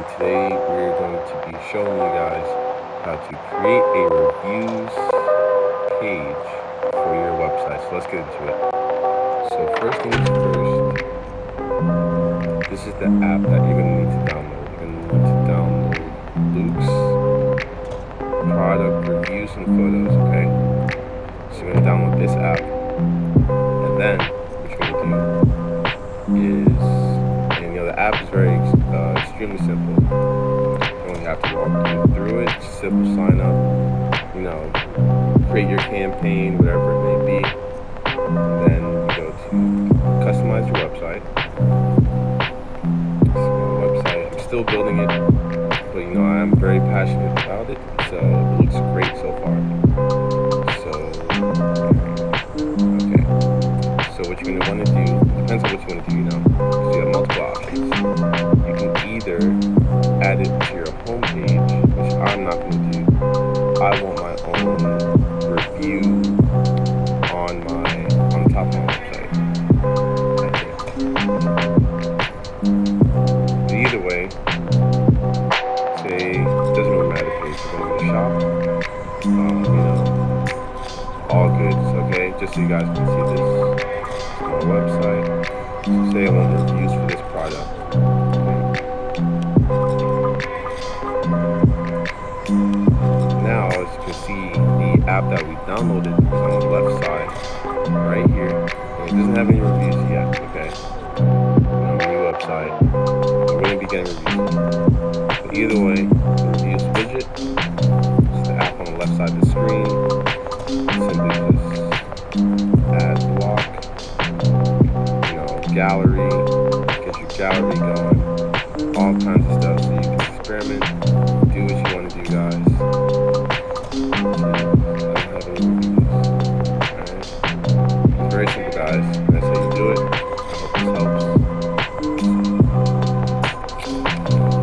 and today we're going to be showing you guys how to create a reviews page for your website. So let's get into it. So first things first, this is the app that you're going to need to download. You're going to need to download Luke's product reviews and photos, okay? So you're going to download this app, and then what you're going to do is, the app is very extremely simple. You only have to walk you through it, simple sign up, create your campaign, whatever it may be. And then you go to customize your website. I'm still building it, but I'm very passionate about it, so it looks great so far. Okay. So what you're going to want to do, depends on what you want to do, because you have multiple options. You can either add it to your home page, which I'm not going to do. I want my own review on the top of my website, I think. But either way, say, it doesn't really matter if you're going to shop, all goods, okay? Just so you guys can see this. My website. So say I want reviews for this product. Now, as you can see, the app that we downloaded is on the left side, right here. And it doesn't have any reviews yet, okay? New website. We're going to be getting reviews. But either way, the reviews widget is the app on the left side of the screen. Simply just add block. Gallery, get your gallery going, all kinds of stuff. So